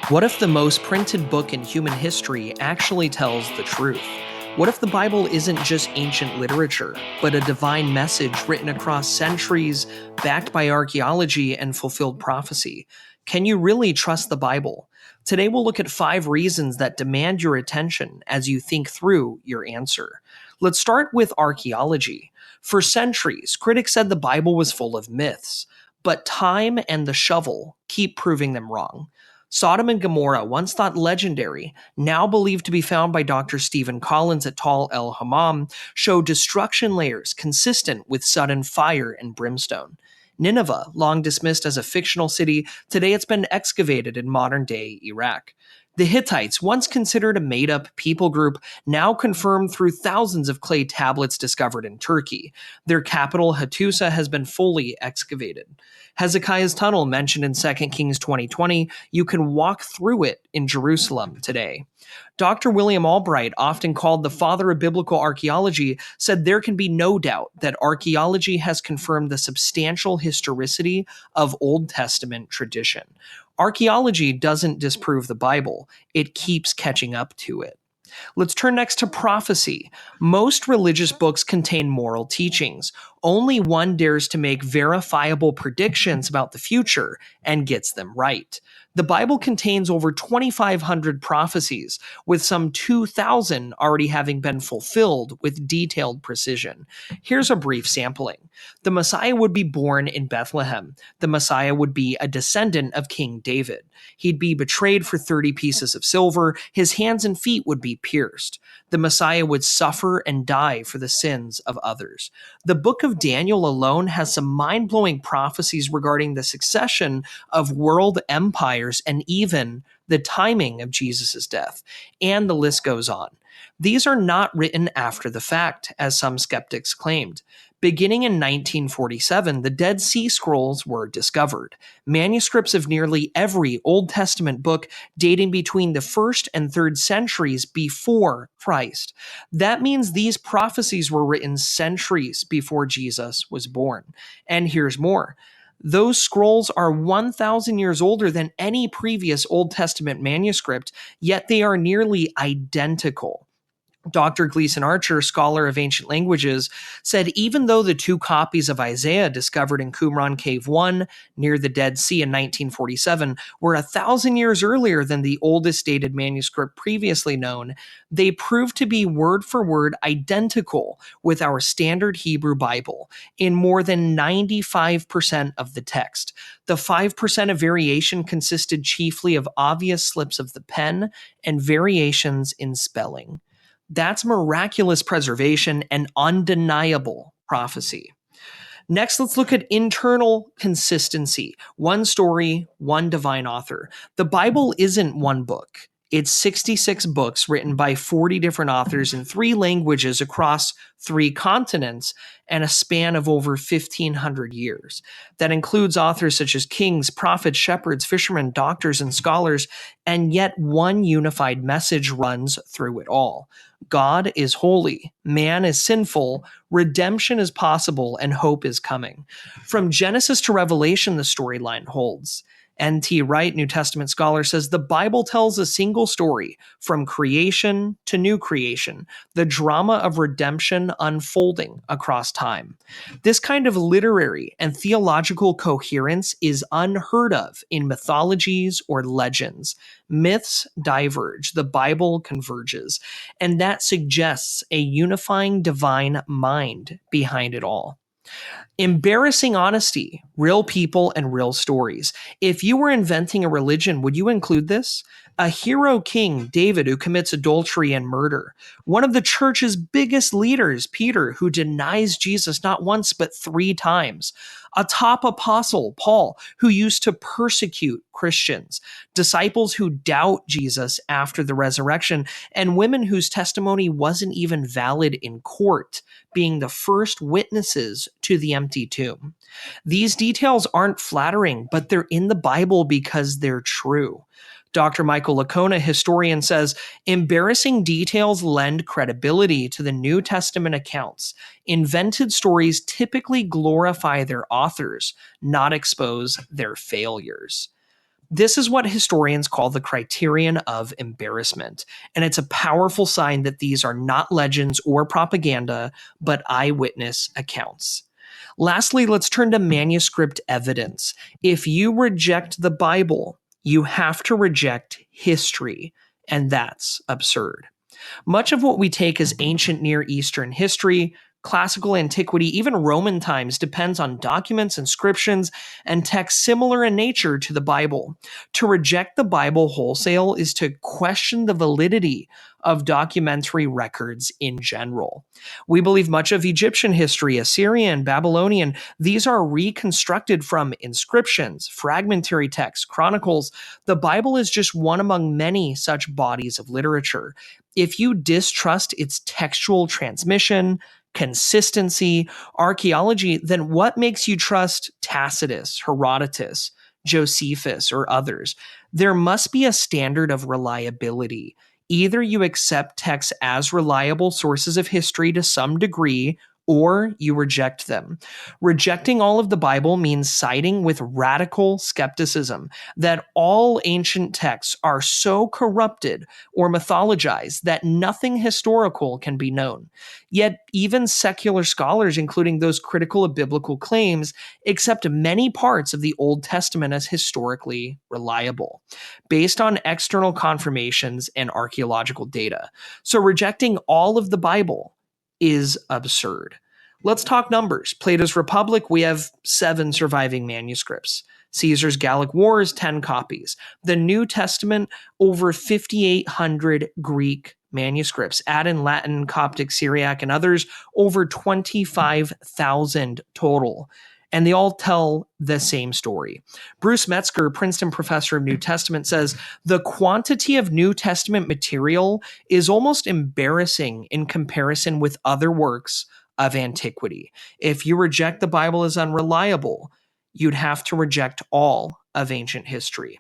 What if the most printed book in human history actually tells the truth? What if the Bible isn't just ancient literature, but a divine message written across centuries, backed by archaeology and fulfilled prophecy? Can you really trust the Bible? Today we'll look at 5 reasons that demand your attention as you think through your answer. Let's start with archaeology. For centuries, critics said the Bible was full of myths, but time and the shovel keep proving them wrong. Sodom and Gomorrah, once thought legendary, now believed to be found by Dr. Stephen Collins at Tal el Hammam, show destruction layers consistent with sudden fire and brimstone. Nineveh, long dismissed as a fictional city, today it's been excavated in modern-day Iraq. The Hittites, once considered a made-up people group, now confirmed through thousands of clay tablets discovered in Turkey. Their capital, Hattusa, has been fully excavated. Hezekiah's tunnel, mentioned in 2 Kings 20:20, you can walk through it in Jerusalem today. Dr. William Albright, often called the father of biblical archaeology, said there can be no doubt that archaeology has confirmed the substantial historicity of Old Testament tradition. Archaeology doesn't disprove the Bible, it keeps catching up to it. Let's turn next to prophecy. Most religious books contain moral teachings. Only one dares to make verifiable predictions about the future and gets them right. The Bible contains over 2,500 prophecies, with some 2,000 already having been fulfilled with detailed precision. Here's a brief sampling. The Messiah would be born in Bethlehem. The Messiah would be a descendant of King David. He'd be betrayed for 30 pieces of silver. His hands and feet would be pierced. The Messiah would suffer and die for the sins of others. The book of Daniel alone has some mind-blowing prophecies regarding the succession of world empires and even the timing of Jesus' death. And the list goes on. These are not written after the fact, as some skeptics claimed. Beginning in 1947, the Dead Sea Scrolls were discovered, manuscripts of nearly every Old Testament book dating between the 1st and 3rd centuries before Christ. That means these prophecies were written centuries before Jesus was born. And here's more. Those scrolls are 1,000 years older than any previous Old Testament manuscript, yet they are nearly identical. Dr. Gleason Archer, scholar of ancient languages, said even though the 2 copies of Isaiah discovered in Qumran Cave 1 near the Dead Sea in 1947 were 1,000 years earlier than the oldest dated manuscript previously known, they proved to be word for word identical with our standard Hebrew Bible in more than 95% of the text. The 5% of variation consisted chiefly of obvious slips of the pen and variations in spelling. That's miraculous preservation and undeniable prophecy. Next, let's look at internal consistency. One story, one divine author. The Bible isn't one book. It's 66 books written by 40 different authors in 3 languages across 3 continents and a span of over 1,500 years. That includes authors such as kings, prophets, shepherds, fishermen, doctors, and scholars, and yet one unified message runs through it all. God is holy, man is sinful, redemption is possible, and hope is coming. From Genesis to Revelation, the storyline holds. N.T. Wright, New Testament scholar, says the Bible tells a single story from creation to new creation, the drama of redemption unfolding across time. This kind of literary and theological coherence is unheard of in mythologies or legends. Myths diverge, the Bible converges, and that suggests a unifying divine mind behind it all. Embarrassing honesty, real people, and real stories. If you were inventing a religion, would you include this? A hero king, David, who commits adultery and murder. One of the church's biggest leaders, Peter, who denies Jesus not once but 3 times. A top apostle, Paul, who used to persecute Christians. Disciples who doubt Jesus after the resurrection, and women whose testimony wasn't even valid in court, being the first witnesses to the empty tomb. These details aren't flattering, but they're in the Bible because they're true. Dr. Michael Licona, historian, says embarrassing details lend credibility to the New Testament accounts. Invented stories typically glorify their authors, not expose their failures. This is what historians call the criterion of embarrassment, and it's a powerful sign that these are not legends or propaganda, but eyewitness accounts. Lastly, let's turn to manuscript evidence. If you reject the Bible, you have to reject history, and that's absurd. Much of what we take as ancient Near Eastern history, classical antiquity, even Roman times depends on documents, inscriptions, and texts similar in nature to the Bible. To reject the Bible wholesale is to question the validity of documentary records in general. We believe much of Egyptian history, Assyrian, Babylonian, these are reconstructed from inscriptions, fragmentary texts, chronicles. The Bible is just one among many such bodies of literature. If you distrust its textual transmission, consistency, archaeology, then what makes you trust Tacitus, Herodotus, Josephus, or others? There must be a standard of reliability. Either you accept texts as reliable sources of history to some degree, or you reject them. Rejecting all of the Bible means siding with radical skepticism that all ancient texts are so corrupted or mythologized that nothing historical can be known. Yet, even secular scholars, including those critical of biblical claims, accept many parts of the Old Testament as historically reliable, based on external confirmations and archaeological data. So, rejecting all of the Bible is absurd. Let's talk numbers. Plato's Republic, we have 7 surviving manuscripts. Caesar's Gallic Wars, 10 copies. The New Testament, over 5,800 Greek manuscripts. Add in Latin, Coptic, Syriac, and others, over 25,000 total. And they all tell the same story. Bruce Metzger, Princeton professor of New Testament, says the quantity of New Testament material is almost embarrassing in comparison with other works of antiquity. If you reject the Bible as unreliable, you'd have to reject all of ancient history.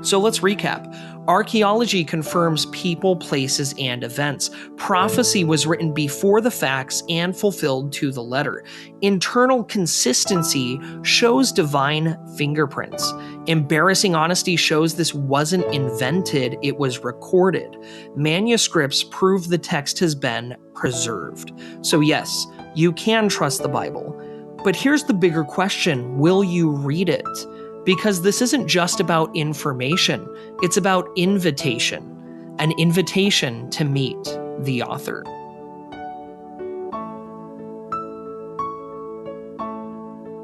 So let's recap. Archaeology confirms people, places, and events. Prophecy was written before the facts and fulfilled to the letter. Internal consistency shows divine fingerprints. Embarrassing honesty shows this wasn't invented, it was recorded. Manuscripts prove the text has been preserved. So, yes, you can trust the Bible. But here's the bigger question: will you read it? Because this isn't just about information, it's about invitation, an invitation to meet the author.